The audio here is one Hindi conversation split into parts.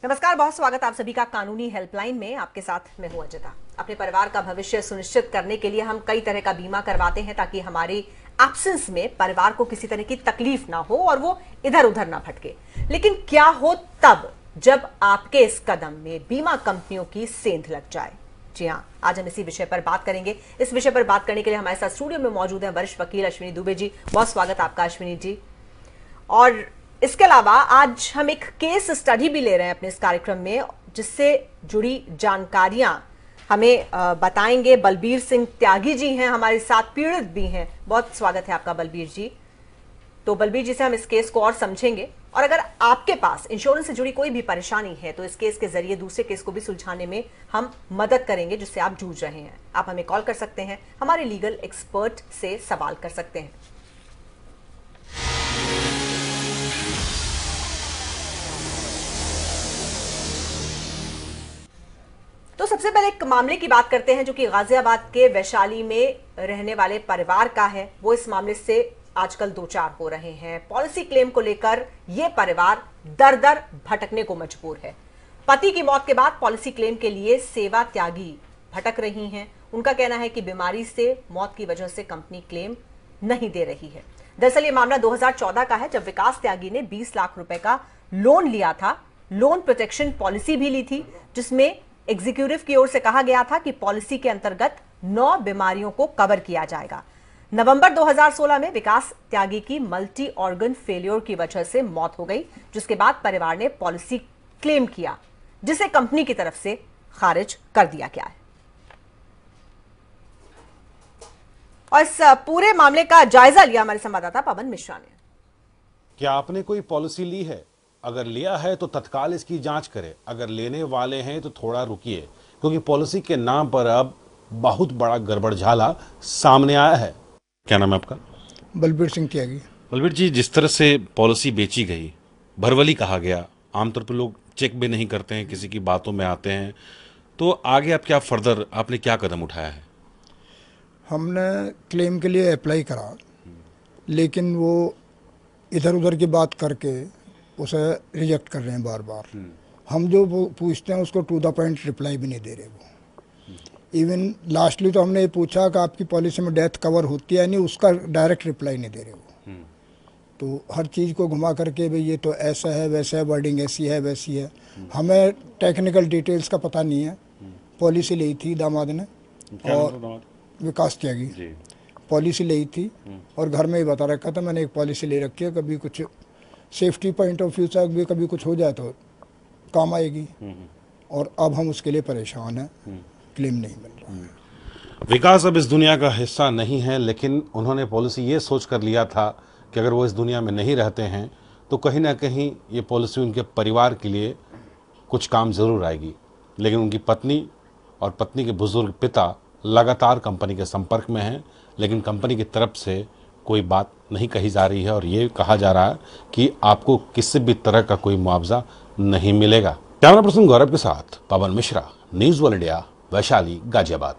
नमस्कार, बहुत स्वागत आप सभी का कानूनी हेल्पलाइन में। आपके साथ मैं हूं अजिता। अपने परिवार का भविष्य सुनिश्चित करने के लिए हम कई तरह का बीमा करवाते हैं ताकि हमारी एब्सेंस में परिवार को किसी तरह की तकलीफ ना हो और वो इधर उधर ना भटके। लेकिन क्या हो तब जब आपके इस कदम में बीमा कंपनियों की सेंध लग जाए? जी हाँ, आज हम इसी विषय पर बात करेंगे। इस विषय पर बात करने के लिए हमारे साथ स्टूडियो में मौजूद हैं वरिष्ठ वकील अश्विनी दुबे जी। बहुत स्वागत आपका अश्विनी जी। और इसके अलावा आज हम एक केस स्टडी भी ले रहे हैं अपने इस कार्यक्रम में, जिससे जुड़ी जानकारियां हमें बताएंगे। बलबीर सिंह त्यागी जी हैं हमारे साथ, पीड़ित भी हैं। बहुत स्वागत है आपका बलबीर जी। तो बलबीर जी से हम इस केस को और समझेंगे, और अगर आपके पास इंश्योरेंस से जुड़ी कोई भी परेशानी है तो इस केस के जरिए दूसरे केस को भी सुलझाने में हम मदद करेंगे जिससे आप जूझ रहे हैं। आप हमें कॉल कर सकते हैं, हमारे लीगल एक्सपर्ट से सवाल कर सकते हैं। तो सबसे पहले एक मामले की बात करते हैं जो कि गाजियाबाद के वैशाली में रहने वाले परिवार का है। वो इस मामले से आजकल दो चार हो रहे हैं। पॉलिसी क्लेम को लेकर यह परिवार दर दर भटकने को मजबूर है। पति की मौत के बाद पॉलिसी क्लेम के लिए सेवा त्यागी भटक रही हैं। उनका कहना है कि बीमारी से मौत की वजह से कंपनी क्लेम नहीं दे रही है। दरअसल ये मामला 2014 का है, जब विकास त्यागी ने 20 लाख रुपए का लोन लिया था। लोन प्रोटेक्शन पॉलिसी भी ली थी, जिसमें एग्जीक्यूटिव की ओर से कहा गया था कि पॉलिसी के अंतर्गत 9 बीमारियों को कवर किया जाएगा। नवंबर 2016 में विकास त्यागी की मल्टी ऑर्गन फेलियर की वजह से मौत हो गई, जिसके बाद परिवार ने पॉलिसी क्लेम किया, जिसे कंपनी की तरफ से खारिज कर दिया गया है। और इस पूरे मामले का जायजा लिया हमारे संवाददाता पवन मिश्रा ने। क्या आपने कोई पॉलिसी ली है? अगर लिया है तो तत्काल इसकी जांच करें। अगर लेने वाले हैं तो थोड़ा रुकिए, क्योंकि पॉलिसी के नाम पर अब बहुत बड़ा गड़बड़झाला सामने आया है। क्या नाम है आपका? बलबीर सिंह त्यागी। बलबीर जी, जिस तरह से पॉलिसी बेची गई, भरवली कहा गया, आमतौर पर लोग चेक भी नहीं करते हैं, किसी की बातों में आते हैं, तो आगे आप क्या फर्दर आपने क्या कदम उठाया है? हमने क्लेम के लिए अप्लाई करा, लेकिन वो इधर उधर की बात करके उसे रिजेक्ट कर रहे हैं बार बार। हम जो पूछते हैं उसको टू द पॉइंट रिप्लाई भी नहीं दे रहे वो। इवन लास्टली तो हमने ये पूछा कि आपकी पॉलिसी में डेथ कवर होती है नहीं, उसका डायरेक्ट रिप्लाई नहीं दे रहे वो। तो हर चीज़ को घुमा करके भाई ये तो ऐसा है वैसा है, वर्डिंग ऐसी है वैसी है। हमें टेक्निकल डिटेल्स का पता नहीं है। पॉलिसी ली थी दामाद ने, और विकास त्यागी पॉलिसी ली थी, और घर में ही बता रखा था मैंने एक पॉलिसी ले रखी है, कभी कुछ सेफ्टी पॉइंट ऑफ व्यू से भी कभी कुछ हो जाए तो काम आएगी। और अब हम उसके लिए परेशान हैं, क्लेम नहीं मिल रहा है। विकास अब इस दुनिया का हिस्सा नहीं है, लेकिन उन्होंने पॉलिसी ये सोच कर लिया था कि अगर वो इस दुनिया में नहीं रहते हैं तो कहीं ना कहीं ये पॉलिसी उनके परिवार के लिए कुछ काम ज़रूर आएगी। लेकिन उनकी पत्नी और पत्नी के बुजुर्ग पिता लगातार कंपनी के संपर्क में हैं, लेकिन कंपनी की तरफ से कोई बात नहीं कही जा रही है, और ये कहा जा रहा है कि आपको किसी भी तरह का कोई मुआवजा नहीं मिलेगा। कैमरा पर्सन गौरव के साथ Pawan Mishra, News World India, Vaishali, Ghaziabad.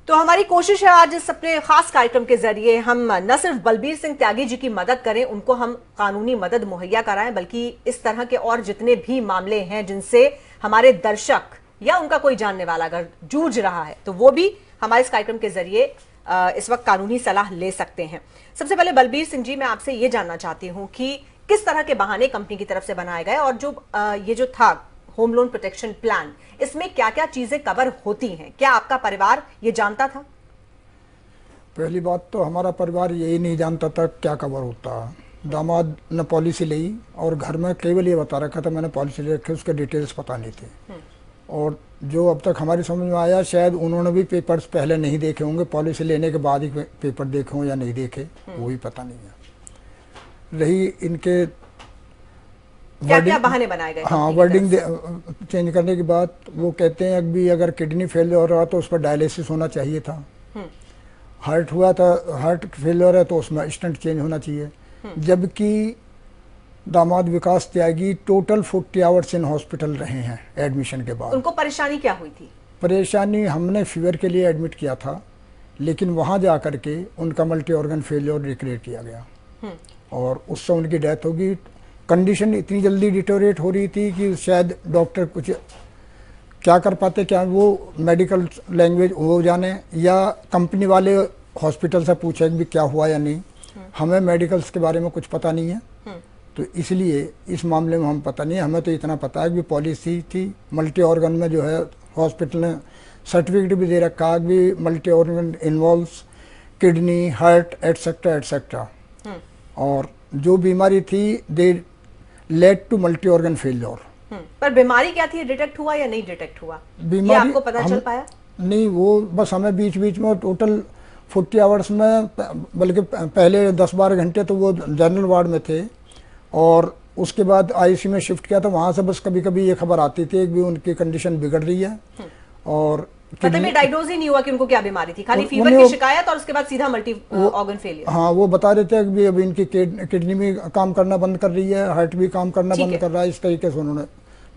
तो हमारी कोशिश है आज इस अपने खास कार्यक्रम के जरिए हम न सिर्फ बलबीर सिंह त्यागी जी की मदद करें, उनको हम कानूनी मदद मुहैया कराएं, बल्कि इस तरह के और जितने भी मामले हैं जिनसे हमारे दर्शक या उनका कोई जानने वाला अगर जूझ रहा है तो वो भी हमारे इस कार्यक्रम के जरिए इस वक्त कानूनी सलाह ले सकते हैं। सबसे पहले बलबीर सिंह जी, मैं आपसे ये जानना चाहती हूं कि किस तरह के बहाने कंपनी की तरफ से बनाए गए, और जो ये जो था होम लोन प्रोटेक्शन प्लान, इसमें क्या क्या चीजें कवर होती हैं? क्या आपका परिवार ये जानता था? पहली बात तो हमारा परिवार यही नहीं जानता था क्या कवर होता है। दामाद ने पॉलिसी ली और घर में केवल ये बता रखा था मैंने पॉलिसी ले रखी, उसके डिटेल्स पता नहीं थे। और जो अब तक हमारी समझ में आया, शायद उन्होंने भी पेपर्स पहले नहीं देखे होंगे, पॉलिसी लेने के बाद ही पेपर देखे हों या नहीं देखे, वो भी पता नहीं है। रही इनके क्या बहाने बनाए गए? हाँ, वर्डिंग चेंज करने के बाद वो कहते हैं अभी अगर किडनी फेल हो रहा तो उस पर डायलिसिस होना चाहिए था। हार्ट हुआ था, हार्ट फेलियर है तो उसमें स्टंट चेंज होना चाहिए। जबकि दामाद विकास त्यागी टोटल 40 आवर्स इन हॉस्पिटल रहे हैं एडमिशन के बाद। उनको परेशानी क्या हुई थी? परेशानी, हमने फीवर के लिए एडमिट किया था, लेकिन वहाँ जा कर के उनका मल्टी ऑर्गन फेलियर डिक्लेयर किया गया और उससे उनकी डेथ होगी। कंडीशन इतनी जल्दी डिटोरेट हो रही थी कि शायद डॉक्टर कुछ क्या कर पाते, क्या वो मेडिकल लैंग्वेज हो जाने या कंपनी वाले हॉस्पिटल से पूछे कि क्या हुआ या नहीं। हमें मेडिकल्स के बारे में कुछ पता नहीं है, तो इसलिए इस मामले में हम पता नहीं है। हमें तो इतना पता है कि पॉलिसी थी मल्टी ऑर्गन में, जो है हॉस्पिटल ने सर्टिफिकेट भी दे रखा है कि multi organ involves kidney, heart etcetera etcetera. और जो बीमारी थी they led to multi organ failure. पर बीमारी क्या थी, डिटेक्ट हुआ या नहीं डिटेक्ट हुआ, बीमारी ये आपको पता चल पाया? नहीं, वो बस हमें बीच बीच में टोटल 40 आवर्स में, बल्कि पहले 10-12 घंटे तो वो जनरल वार्ड में थे और उसके बाद आईसीयू में शिफ्ट किया, तो वहाँ से बस कभी कभी ये खबर आती थी कि उनकी कंडीशन बिगड़ रही है। और मतलब ये डायग्नोज ही नहीं हुआ कि उनको क्या बीमारी थी, खाली फीवर की शिकायत और उसके बाद सीधा मल्टी ऑर्गन फेलियर। हाँ, वो बता रहे थे कि अभी इनकी किडनी भी काम करना बंद कर रही है, हार्ट भी काम करना बंद कर रहा है, इस तरीके से उन्होंने।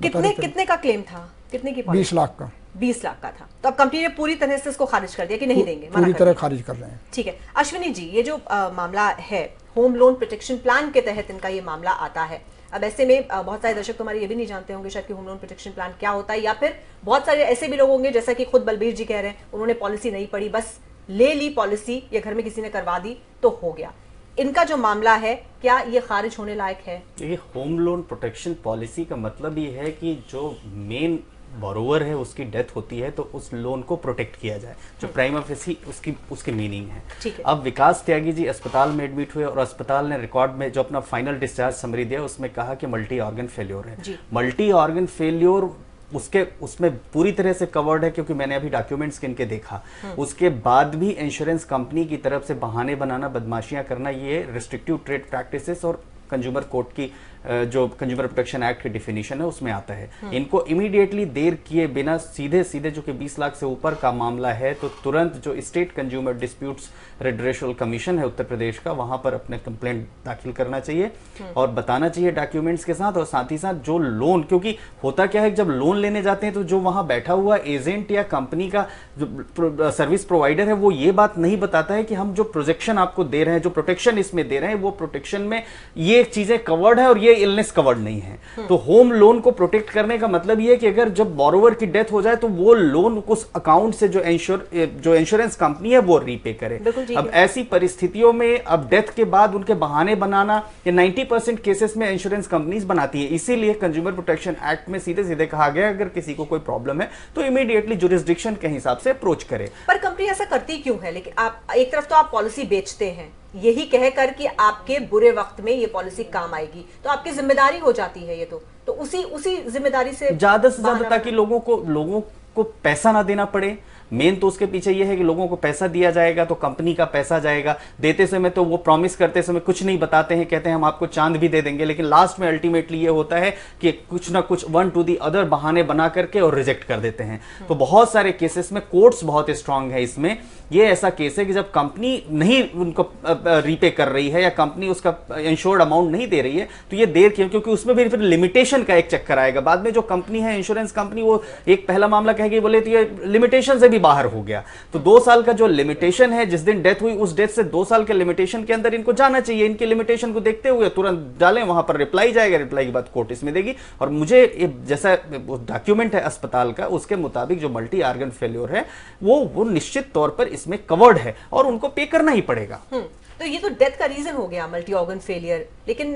कितने का क्लेम था, कितने की? 20 लाख का। 20 लाख का था। तो अब कंपनी ने पूरी तरह से इसको खारिज कर दिया कि नहीं देंगे, पूरी तरह खारिज कर रहे हैं। ठीक है अश्विनी जी, ये जो मामला है होम लोन प्रोटेक्शन प्लान के तहत इनका ये मामला आता है। अब ऐसे में बहुत सारे दर्शक तुम्हारे ये भी नहीं जानते होंगे शायद कि होम लोन प्रोटेक्शन प्लान क्या होता है, या फिर बहुत सारे ऐसे भी लोग होंगे जैसा कि खुद बलबीर जी कह रहे हैं उन्होंने पॉलिसी नहीं पढ़ी, बस ले ली पॉलिसी या घर में किसी ने करवा दी तो हो गया। इनका जो मामला है क्या ये खारिज होने लायक है? देखिए, होम लोन प्रोटेक्शन पॉलिसी का मतलब ये है कि जो मेन बोरोवर है उसकी डेथ होती है तो उस लोन को प्रोटेक्ट किया जाए, जो प्राइमा फेसी उसकी मीनिंग है। अब विकास त्यागी जी अस्पताल में एडमिट हुए और अस्पताल ने रिकॉर्ड में जो अपना फाइनल डिस्चार्ज समरी दिया उसमें कहा कि मल्टी ऑर्गन फेल्योर है। मल्टी ऑर्गन फेल्योर उसमें पूरी तरह से कवर्ड है, क्योंकि मैंने अभी डॉक्यूमेंट्स इनके देखा। उसके बाद भी इंश्योरेंस कंपनी की तरफ से बहाने बनाना, बदमाशियां करना, ये रिस्ट्रिक्टिव ट्रेड प्रैक्टिसेस और कंज्यूमर कोर्ट की जो कंज्यूमर प्रोटेक्शन एक्ट की डिफिनीशन है उसमें आता है। इनको इमीडिएटली देर किए बिना सीधे जो कि 20 लाख से ऊपर का मामला है तो तुरंत जो स्टेट कंज्यूमर डिस्प्यूट्स रेडरेशल कमीशन है उत्तर प्रदेश का, वहां पर अपने कंप्लेंट दाखिल करना चाहिए और बताना चाहिए डॉक्यूमेंट्स के साथ। और साथ ही साथ जो लोन, क्योंकि होता क्या है जब लोन लेने जाते हैं तो जो वहां बैठा हुआ एजेंट या कंपनी का जो सर्विस प्रोवाइडर है वो ये बात नहीं बताता है कि हम जो प्रोजेक्शन आपको दे रहे हैं, जो प्रोटेक्शन इसमें दे रहे हैं, वो प्रोटेक्शन में ये चीजें कवर्ड है और ये इलनेस कवर्ड नहीं है। तो होम लोन को प्रोटेक्ट करने का मतलब ये है कि अगर जब बोरोवर की डेथ हो जाए तो वो लोन उस अकाउंट से जो इंश्योरेंस कंपनी है वो रीपे करे। अब ऐसी परिस्थितियों में अब डेथ के बाद उनके बहाने बनाना ये 90% केसेस में इंश्योरेंस कंपनीज बनाती है। इसीलिए कंज्यूमर प्रोटेक्शन एक्ट में सीधे सीधे कहा गया अगर किसी को कोई प्रॉब्लम है तो इमीडिएटली जुरिस्डिक्शन के हिसाब से अप्रोच करे। पर कंपनी ऐसा करती क्यों है? लेकिन आप एक तरफ तो आप पॉलिसी बेचते हैं यही कहकर कि आपके बुरे वक्त में ये पॉलिसी काम आएगी, तो आपकी जिम्मेदारी हो जाती है ये तो उसी जिम्मेदारी से ज्यादा ताकि लोगों को पैसा ना देना पड़े। मेन तो उसके पीछे ये है कि लोगों को पैसा दिया जाएगा तो कंपनी का पैसा जाएगा। देते समय तो वो प्रॉमिस करते समय कुछ नहीं बताते हैं, कहते हैं हम आपको चांद भी दे देंगे, लेकिन लास्ट में अल्टीमेटली ये होता है कि कुछ ना कुछ वन टू दी अदर बहाने बना करके और रिजेक्ट कर देते हैं। तो बहुत सारे केसेस में कोर्ट्स बहुत स्ट्रांग है इसमें। ये ऐसा केस है कि जब कंपनी नहीं उनको रीपे कर रही है या कंपनी उसका इंश्योर्ड अमाउंट नहीं दे रही है तो ये देर क्यों, क्योंकि उसमें भी फिर लिमिटेशन का एक चक्कर आएगा। बाद में जो कंपनी है इंश्योरेंस कंपनी वो एक पहला मामला कहेगी बोले तो ये लिमिटेशन से भी बाहर हो गया। तो 2 साल का जो लिमिटेशन है, जिस दिन डेथ हुई उस डेथ से 2 साल के लिमिटेशन के अंदर इनको जाना चाहिए। इनके लिमिटेशन को देखते हुए तुरंत डालें, वहां पर रिप्लाई जाएगा, रिप्लाई के बाद कोर्ट इसमें देगी। और मुझे जैसा डॉक्यूमेंट है अस्पताल का उसके मुताबिक जो मल्टी ऑर्गन फेल्योर है वो निश्चित तौर पर इसमें कवर्ड है और उनको पे करना ही पड़ेगा। तो ये तो डेथ का रीजन हो गया मल्टी ऑर्गन फेलियर, लेकिन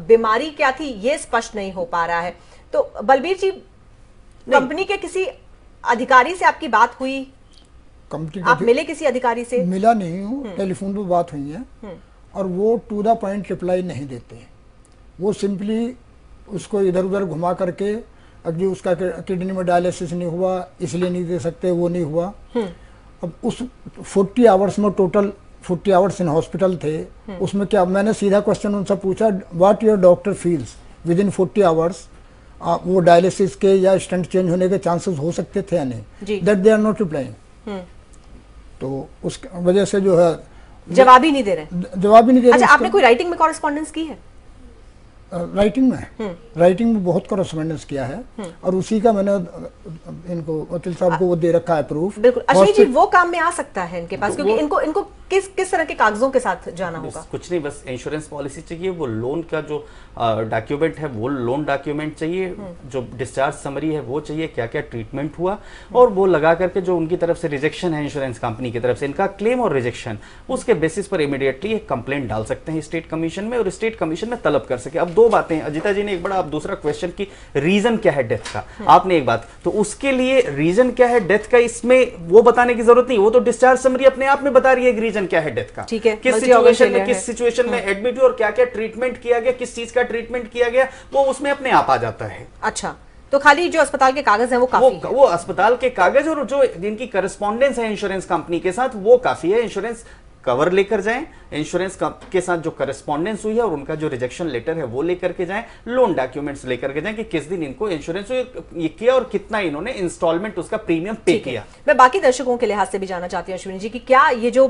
बीमारी क्या थी ये स्पष्ट नहीं हो पा रहा है। तो बलबीर जी, कंपनी के किसी अधिकारी से आपकी बात हुई? आप मिले किसी अधिकारी से? मिला नहीं हूँ, टेलीफोन पर बात हुई है और वो टू द पॉइंट रिप्लाई नहीं देते। वो सिंपली उसको इधर उधर घुमा करके अब जी उसका किडनी में डायलिसिस नहीं हुआ इसलिए नहीं दे सकते, वो नहीं हुआ। अब उस 40 आवर्स में टोटल 40 आवर्स इन हॉस्पिटल थे, उसमें क्या मैंने सीधा क्वेश्चन उनसे पूछा, what your doctor feels with in 40 hours वो डायलिसिस के या स्टंट चेंज होने के चांसेस हो सकते थे या नहीं? That they are not replying. तो उस वजह से जो है जवाब ही नहीं दे रहे। जवाब ही नहीं दे रहे। अच्छा, आपने कोई राइटिंग में कॉरेस्पॉन्डेंस की है? राइटिंग में बहुत कॉरेस्पॉन्डेंस किया है और उसी का मैंने इनको वकील साहब को वो दे रखा है प्रूफ। बिल्कुल अश्विनी जी, वो काम में आ सकता है इनके पास, क्योंकि इनको किस तरह के कागजों के साथ जाना होगा? कुछ नहीं, बस इंश्योरेंस पॉलिसी चाहिए, वो लोन का जो डॉक्यूमेंट है वो लोन डॉक्यूमेंट चाहिए, जो डिस्चार्ज समरी है वो चाहिए, क्या क्या ट्रीटमेंट हुआ, और वो लगा करके जो उनकी तरफ से रिजेक्शन है इंश्योरेंस कंपनी की तरफ से, इनका क्लेम और रिजेक्शन, उसके बेसिस पर इमीडिएटली एक कंप्लेंट डाल सकते हैं स्टेट कमीशन में, और स्टेट कमीशन में तलब कर सके। अब दो बातें, अजिता जी ने एक बड़ा, अब दूसरा क्वेश्चन की रीजन क्या है डेथ का, आपने एक बात, तो उसके लिए रीजन क्या है डेथ का, इसमें वो बताने की जरूरत नहीं, वो तो डिस्चार्ज समरी अपने आप में बता रही है रीजन क्या है डेथ का, ठीक है, किस सिचुएशन में एडमिट हुआ और क्या क्या ट्रीटमेंट किया गया, किस चीज का ट्रीटमेंट किया गया, वो उसमें अपने आप आ जाता है। अच्छा, तो खाली जो अस्पताल के कागज हैं वो काफी है? वो अस्पताल के कागज और जो जिनकी करस्पॉन्डेंस है इंश्योरेंस कंपनी के साथ वो काफी है। इंश्योरेंस कवर लेकर जाएं, इंश्योरेंस के साथ जो करस्पॉन्डेंस हुई है और उनका जो रिजेक्शन लेटर है वो लेकर के जाएं, लोन डॉक्यूमेंट्स लेकर के जाएं कि किस दिन इनको इंश्योरेंस ये किया और कितना इन्होंने इंस्टॉलमेंट उसका प्रीमियम पे किया। मैं बाकी दर्शकों के लिहाज से भी जानना चाहती हूँ अश्विनी जी कि क्या ये जो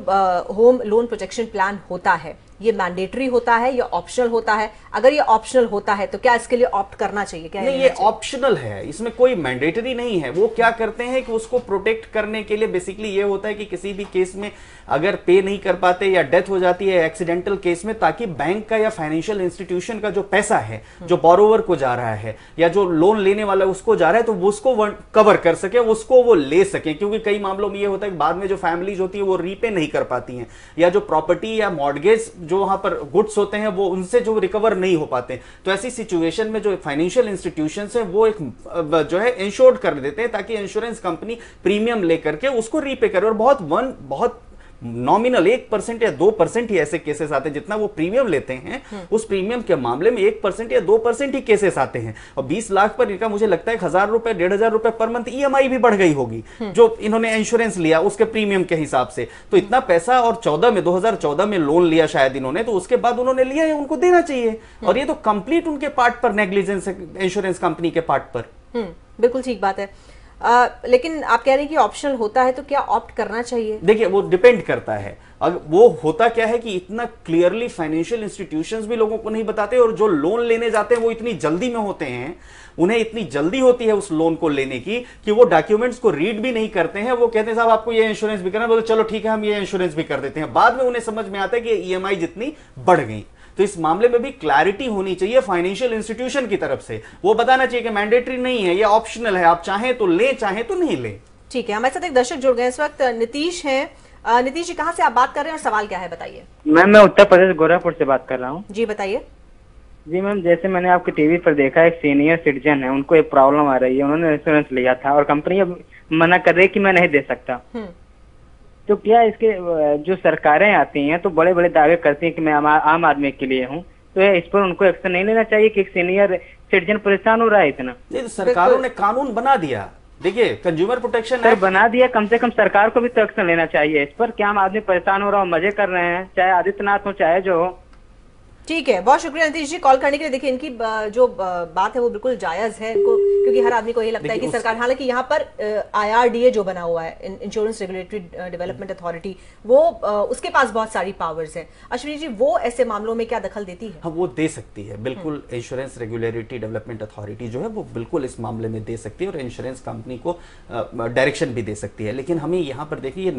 होम लोन प्रोटेक्शन प्लान होता है ये मैंडेटरी होता है या ऑप्शनल होता है? अगर ये ऑप्शनल होता है तो क्या इसके लिए ऑप्ट करना चाहिए? क्या नहीं, ये ऑप्शनल है, इसमें कोई मैंडेटरी नहीं है। वो क्या करते हैं कि उसको प्रोटेक्ट करने के लिए बेसिकली ये होता है कि किसी भी केस में अगर पे नहीं कर पाते या डेथ हो जाती है एक्सीडेंटल केस में, ताकि बैंक का या फाइनेंशियल इंस्टीट्यूशन का जो पैसा है जो बोरोवर को जा रहा है या जो लोन लेने वाला उसको जा रहा है, तो वो उसको कवर कर सके, उसको वो ले सके। क्योंकि कई मामलों में ये होता है कि बाद में जो फैमिलीज होती है वो रीपे नहीं कर पाती हैं, या जो प्रॉपर्टी या मॉर्गेज जो वहां पर गुड्स होते हैं वो उनसे जो रिकवर नहीं हो पाते। तो ऐसी सिचुएशन में जो फाइनेंशियल इंस्टीट्यूशंस है वो एक जो है इंश्योर्ड कर देते हैं ताकि इंश्योरेंस कंपनी प्रीमियम लेकर के उसको रीपे करे। और बहुत नॉमिनल 1% या 2% ही ऐसे केसेस आते हैं, जितना वो प्रीमियम लेते हैं उस प्रीमियम के मामले में 1% या 2% ही केसेस आते हैं। और 20 लाख पर इनका मुझे लगता है 1000 रुपए 1500 रुपए पर मंथ EMI भी बढ़ गई होगी जो इन्होंने इंश्योरेंस लिया उसके प्रीमियम के हिसाब से। तो इतना पैसा, और 2014 में लोन लिया शायद इन्होंने, तो उसके बाद उन्होंने लिया है, उनको देना चाहिए। और ये तो कंप्लीट उनके पार्ट पर नेग्लिजेंस है, इंश्योरेंस कंपनी के पार्ट पर। बिल्कुल ठीक बात है। लेकिन आप कह रहे हैं कि ऑप्शनल होता है, तो क्या ऑप्ट करना चाहिए? देखिए, वो डिपेंड करता है। अगर वो होता क्या है कि इतना क्लियरली फाइनेंशियल इंस्टीट्यूशंस भी लोगों को नहीं बताते, और जो लोन लेने जाते हैं वो इतनी जल्दी में होते हैं, उन्हें इतनी जल्दी होती है उस लोन को लेने की कि वो डॉक्यूमेंट्स को रीड भी नहीं करते हैं। वो कहते हैं साहब आपको ये इंश्योरेंस भी करना है, बोले चलो ठीक है हम ये इंश्योरेंस भी कर देते हैं। बाद में उन्हें समझ में आता है कि EMI जितनी बढ़ गई। तो इस मामले में भी क्लैरिटी होनी चाहिए फाइनेंशियल इंस्टीट्यूशन की तरफ से। वो बताना चाहिए कि मैंडेटरी नहीं है, ये ऑप्शनल है, आप चाहें तो ले, चाहें तो नहीं ले। ठीक है, हमारे साथ एक दर्शक जुड़ गए इस वक्त, नीतीश हैं। नीतीश जी, कहाँ से आप बात कर रहे हैं और सवाल क्या है बताइए? मैं उत्तर प्रदेश गोरखपुर से बात कर रहा हूँ। जी बताइए। जी मैम, जैसे मैंने आपके टीवी पर देखा, एक सीनियर सिटीजन है, उनको एक प्रॉब्लम आ रही है, उन्होंने इंश्योरेंस लिया था और कंपनी अब मना कर रही है कि मैं नहीं दे सकता। तो क्या इसके जो सरकारें आती हैं तो बड़े बड़े दावे करती हैं कि मैं आम आदमी के लिए हूँ, तो इस पर उनको एक्शन नहीं लेना चाहिए कि एक सीनियर सिटीजन परेशान हो रहा है इतना? तो सरकारों ने कानून बना दिया, देखिए कंज्यूमर प्रोटेक्शन एक्ट बना दिया, कम से कम सरकार को भी तो एक्शन लेना चाहिए इस पर। क्या आम आदमी परेशान हो रहा हो, मजे कर रहे हैं, चाहे आदित्यनाथ हो चाहे जो हो। ठीक है, बहुत शुक्रिया नीतीश जी कॉल करने के लिए। देखिए, इनकी जो बात है वो बिल्कुल जायज है, क्योंकि हर आदमी को ये लगता है कि सरकार, हालांकि यहाँ पर IRDA जो बना हुआ है, इंश्योरेंस रेगुलेटरी डेवलपमेंट अथॉरिटी, वो उसके पास बहुत सारी पावर्स हैं। अश्विनी जी, वो ऐसे मामलों में क्या दखल देती है? हाँ, वो दे सकती है बिल्कुल। इंश्योरेंस रेगुलेटरी डेवलपमेंट अथॉरिटी जो है वो बिल्कुल इस मामले में दे सकती है और इंश्योरेंस कंपनी को डायरेक्शन भी दे सकती है। लेकिन हमें यहाँ पर देखिए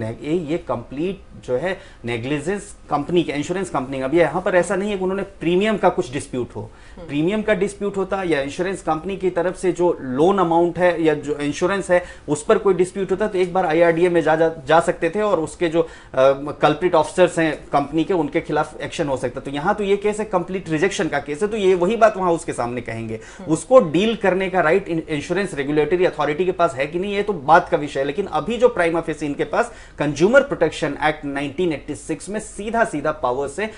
ये कंप्लीट जो है नेग्लिजेंस कंपनी के, इंश्योरेंस कंपनी का भी। यहाँ पर ऐसा नहीं है कि प्रीमियम का कुछ डिस्प्यूट हो, प्रीमियम का डिस्प्यूट होता या इंश्योरेंस कंपनी की तरफ से जो लोन अमाउंट है या जो इंश्योरेंस है उस पर कोई डिस्प्यूट होता तो एक बार IRDA में जा सकते थे और उसके जो कल्प्रिट ऑफिसर्स हैं कंपनी के, उनके खिलाफ एक्शन हो सकता। तो यहाँ तो ये केस है कंप्लीट रिजेक्शन का केस है, तो ये वही बात वहां उसके सामने कहेंगे। उसको डील करने का राइट इंश्योरेंस रेगुलेटरी अथॉरिटी के पास है कि नहीं, ये तो बात का विषय है। लेकिन अभी जो प्राइमा फेसी इनके पास कंज्यूमर प्रोटेक्शन एक्ट 1986 में सीधा पावर से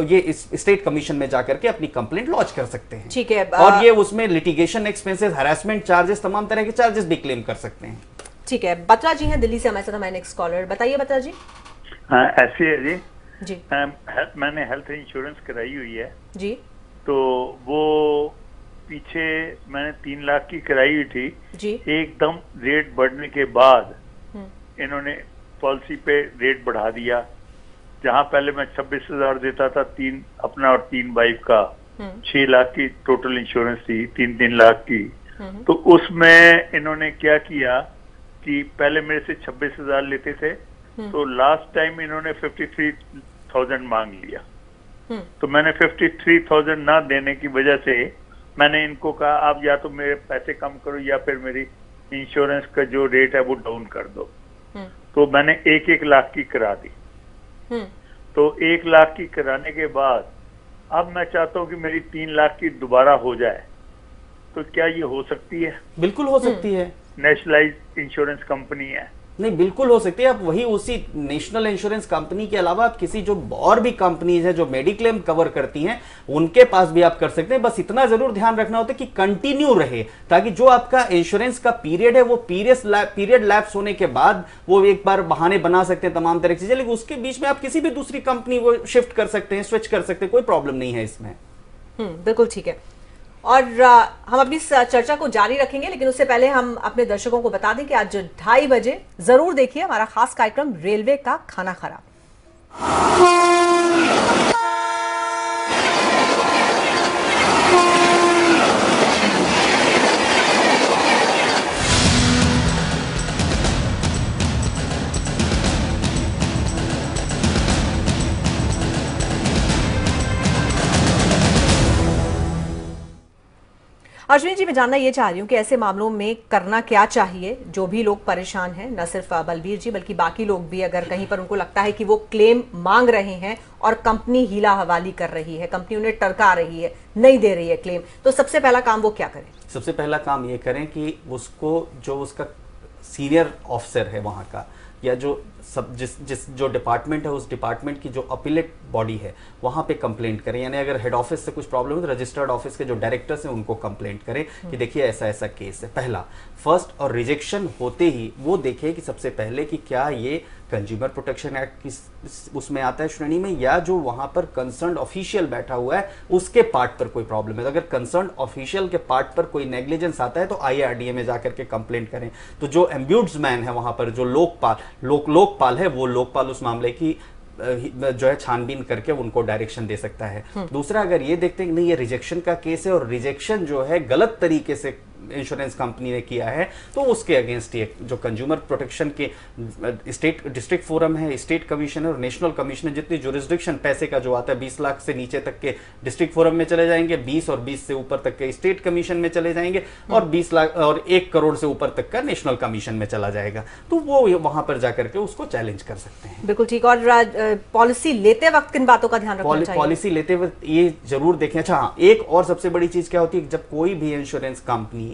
ये इस स्टेट कमीशन में जाकर के अपनी कंप्लेंट लॉन्च कर सकते हैं। ठीक है, और ये उसमें लिटिगेशन एक्सपेंसेस, हरासमेंट चार्जेस, तमाम तरह के चार्जेस भी क्लेम कर सकते हैं। ठीक है, बत्रा जी हैं दिल्ली से हमारे साथ, हमारे नेक्स्ट कॉलर। बताइए बत्रा जी। हाँ, ऐसी है जी। जी मैंने हेल्थ इंश्योरेंस कराई हुई है जी। तो वो पीछे मैंने 3 लाख की कराई हुई थी जी। एकदम रेट बढ़ने के बाद इन्होंने पॉलिसी पे रेट बढ़ा दिया। जहां पहले मैं 26,000 देता था, 3 अपना और 3 वाइफ का, 6 लाख की टोटल इंश्योरेंस थी, 3 लाख की। तो उसमें इन्होंने क्या किया कि पहले मेरे से 26,000 लेते थे तो लास्ट टाइम इन्होंने 53,000 मांग लिया, तो मैंने 53,000 ना देने की वजह से मैंने इनको कहा आप या तो मेरे पैसे कम करो या फिर मेरी इंश्योरेंस का जो रेट है वो डाउन कर दो। तो मैंने 1-1 लाख की करा दी। तो 1 लाख की कराने के बाद अब मैं चाहता हूँ कि मेरी 3 लाख की दोबारा हो जाए, तो क्या ये हो सकती है? बिल्कुल हो सकती है। नेशनलाइज्ड इंश्योरेंस कंपनी है। नहीं, बिल्कुल हो सकती है। आप वही उसी नेशनल इंश्योरेंस कंपनी के अलावा आप किसी जो और भी कंपनीज है जो मेडिक्लेम कवर करती हैं उनके पास भी आप कर सकते हैं। बस इतना जरूर ध्यान रखना होता है कि कंटिन्यू रहे, ताकि जो आपका इंश्योरेंस का पीरियड है वो पीरियड लैप्स होने के बाद वो एक बार बहाने बना सकते हैं तमाम तरह की चीजें, लेकिन उसके बीच में आप किसी भी दूसरी कंपनी वो शिफ्ट कर सकते हैं, स्विच कर सकते हैं, कोई प्रॉब्लम नहीं है इसमें। बिल्कुल ठीक है। और हम अपनी चर्चा को जारी रखेंगे, लेकिन उससे पहले हम अपने दर्शकों को बता दें कि आज 2:30 बजे जरूर देखिए हमारा खास कार्यक्रम रेलवे का खाना खराब। अश्विनी जी, मैं जानना ये चाह रही हूँ कि ऐसे मामलों में करना क्या चाहिए? जो भी लोग परेशान हैं, न सिर्फ बलबीर जी बल्कि बाकी लोग भी, अगर कहीं पर उनको लगता है कि वो क्लेम मांग रहे हैं और कंपनी हीला हवाली कर रही है, कंपनी उन्हें टरका रही है, नहीं दे रही है क्लेम, तो सबसे पहला काम वो क्या करें? सबसे पहला काम ये करें कि उसको जो उसका सीनियर ऑफिसर है वहां का, या जो सब जो डिपार्टमेंट है उस डिपार्टमेंट की जो अपीलेट बॉडी है वहां पे कंप्लेंट करें। यानी अगर हेड ऑफिस से कुछ प्रॉब्लम है तो रजिस्टर्ड ऑफिस के जो डायरेक्टर्स हैं उनको कंप्लेंट करें कि देखिए ऐसा ऐसा केस है। पहला फर्स्ट, और रिजेक्शन होते ही वो देखें कि सबसे पहले कि क्या ये कंज्यूमर प्रोटेक्शन एक्ट की उसमें आता है श्रेणी में, या जो वहां पर कंसर्न ऑफिशियल बैठा हुआ है उसके पार्ट पर कोई प्रॉब्लम है। तो अगर कंसर्न ऑफिशियल के पार्ट पर कोई नेग्लिजेंस आता है तो IRDA में जाकर के कंप्लेंट करें। तो जो एम्ब्यूड्समैन है वहां पर, जो लोकपाल है, वो लोकपाल उस मामले की जो है छानबीन करके उनको डायरेक्शन दे सकता है। दूसरा, अगर ये देखते हैं कि नहीं ये रिजेक्शन का केस है और रिजेक्शन जो है गलत तरीके से इंश्योरेंस कंपनी ने किया है, तो उसके अगेंस्ट ये जो कंज्यूमर प्रोटेक्शन के स्टेट डिस्ट्रिक्ट फोरम है, स्टेट कमीशन और नेशनल कमीशन, जितनी जुरिस्डिक्शन पैसे का जो आता है 20 लाख से नीचे तक के डिस्ट्रिक्ट फोरम में चले जाएंगे, 20 और 20 से ऊपर तक के स्टेट कमीशन में चले जाएंगे, और 20 लाख और 1 करोड़ से ऊपर तक का नेशनल कमीशन में चला जाएगा। तो वो वहां पर जाकर के उसको चैलेंज कर सकते हैं। बिल्कुल ठीक। और पॉलिसी लेते वक्त किन बातों का ध्यान रखना चाहिए? पॉलिसी लेते वक्त ये जरूर देखें। अच्छा हाँ, एक और सबसे बड़ी चीज क्या होती है, जब कोई भी इंश्योरेंस कंपनी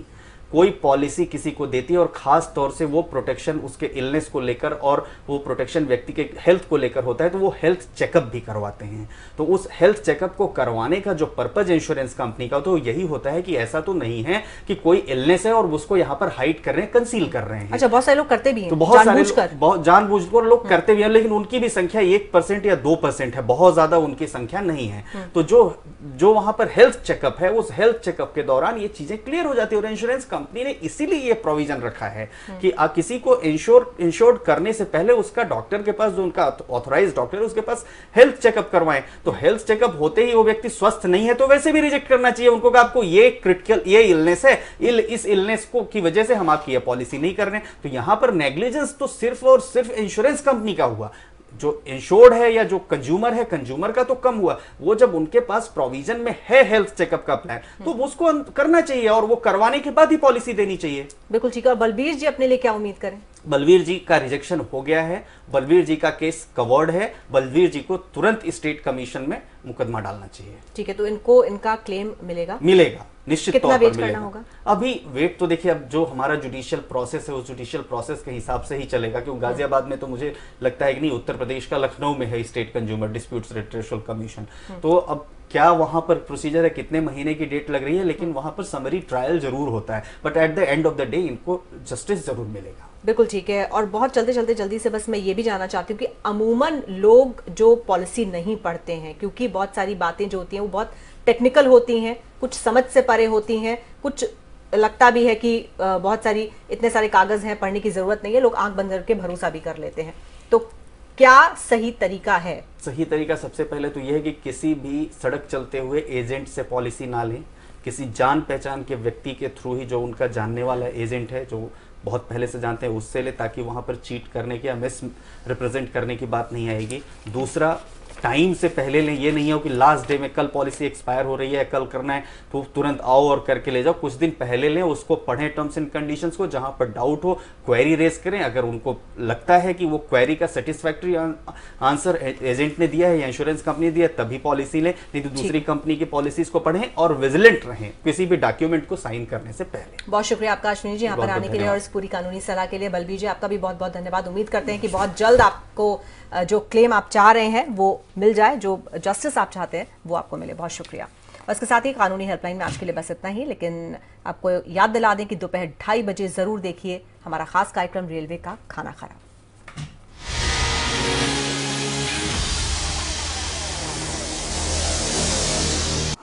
कोई पॉलिसी किसी को देती है और खास तौर से वो प्रोटेक्शन उसके इलनेस को लेकर और वो प्रोटेक्शन व्यक्ति के हेल्थ को लेकर होता है, तो वो हेल्थ चेकअप भी करवाते हैं। तो उस हेल्थ चेकअप को करवाने का जो पर्पज इंश्योरेंस कंपनी का, तो यही होता है कि ऐसा तो नहीं है कि कोई इलनेस है और उसको यहाँ पर हाइड कर रहे हैं, कंसील कर रहे हैं। अच्छा, बहुत सारे लोग करते भी हैं, तो बहुत जानबूझकर लोग करते भी हैं, लेकिन उनकी भी संख्या 1% या 2% है, बहुत ज्यादा उनकी संख्या नहीं है। तो जो वहां पर हेल्थ चेकअप है, उस हेल्थ चेकअप के दौरान ये चीजें क्लियर हो जाती है। और इंश्योरेंस कंपनी ने इसीलिए ये प्रोविजन रखा है कि आप किसी को इंश्योर्ड करने से पहले उसका डॉक्टर के पास, जो उनका ऑथराइज्ड डॉक्टर है, उसके पास हेल्थ चेकअप करवाएं। तो हेल्थ चेकअप होते ही वो व्यक्ति स्वस्थ नहीं है तो वैसे भी रिजेक्ट करना चाहिए उनको, कि आपको ये क्रिटिकल ये इलनेस है, इस इलनेस को की वजह से हम आपकी ये पॉलिसी नहीं कर रहे हैं। तो यहां पर नेग्लिजेंस तो सिर्फ और सिर्फ इंश्योरेंस कंपनी का हुआ। जो इंश्योर्ड है या जो कंज्यूमर है, कंज्यूमर का तो कम हुआ। वो जब उनके पास प्रोविजन में है हेल्थ चेकअप का प्लान, तो उसको करना चाहिए और वो करवाने के बाद ही पॉलिसी देनी चाहिए। बिल्कुल ठीक है। और बलबीर जी अपने लिए क्या उम्मीद करें? बलबीर जी का रिजेक्शन हो गया है, बलबीर जी का केस कवर्ड है, बलबीर जी को तुरंत स्टेट कमीशन में मुकदमा डालना चाहिए। ठीक है, तो इनको इनका क्लेम मिलेगा? मिलेगा, निश्चित तौर पर मिलेगा। करना होगा? अभी वेट तो देखिए, अब जो हमारा जुडिशियल प्रोसेस है उस जुडिशियल प्रोसेस के हिसाब से ही चलेगा, क्योंकि गाजियाबाद में तो मुझे लगता है कि नहीं, उत्तर प्रदेश का लखनऊ में है स्टेट कंज्यूमर डिस्प्यूट्स रेट्रेशल कमीशन। तो अब क्या वहां पर प्रोसीजर है, कितने महीने की डेट लग रही है, लेकिन वहां पर समरी ट्रायल जरूर होता है, but at the end of the day इनको जस्टिस जरूर मिलेगा। बिल्कुल ठीक है। और बहुत जल्दी से बस मैं ये भी जानना चाहती हूँ कि अमूमन लोग जो पॉलिसी नहीं पढ़ते हैं, क्योंकि बहुत सारी बातें जो होती हैं वो बहुत टेक्निकल होती हैं, कुछ समझ से परे होती हैं, कुछ लगता भी है कि बहुत सारी इतने सारे कागज हैं, पढ़ने की जरूरत नहीं है, लोग आंख बंद करके भरोसा भी कर लेते हैं। तो क्या सही तरीका है? सही तरीका सबसे पहले तो यह है कि किसी भी सड़क चलते हुए एजेंट से पॉलिसी ना लें, किसी जान पहचान के व्यक्ति के थ्रू ही, जो उनका जानने वाला एजेंट है, जो बहुत पहले से जानते हैं उससे ले, ताकि वहां पर चीट करने की या मिस रिप्रेजेंट करने की बात नहीं आएगी। दूसरा, टाइम से पहले लें, ये नहीं हो कि लास्ट डे में कल पॉलिसी एक्सपायर हो रही है, कल करना है तो तुरंत आओ और करके ले जाओ। कुछ दिन पहले लें, उसको पढ़ें टर्म्स एंड कंडीशंस को, जहां पर डाउट हो क्वेरी रेज करें। अगर उनको लगता है कि वो क्वेरी का सेटिस्फैक्ट्री आंसर एजेंट ने दिया है या इंश्योरेंस कंपनी ने दिया है, तभी पॉलिसी लें, नहीं तो दूसरी कंपनी की पॉलिसीज को पढ़ें और विजिलेंट रहें किसी भी डॉक्यूमेंट को साइन करने से पहले। बहुत शुक्रिया आपका अश्विनी जी यहाँ पर आने के लिए और इस पूरी कानूनी सलाह के लिए। बलबीर जी आपका भी बहुत बहुत धन्यवाद। उम्मीद करते हैं कि बहुत जल्द आपको जो क्लेम आप चाह रहे हैं वो मिल जाए, जो जस्टिस आप चाहते हैं वो आपको मिले। बहुत शुक्रिया। और इसके साथ ही कानूनी हेल्पलाइन में आज के लिए बस इतना ही, लेकिन आपको याद दिला दें कि दोपहर 2:30 बजे जरूर देखिए हमारा खास कार्यक्रम रेलवे का खाना खराब।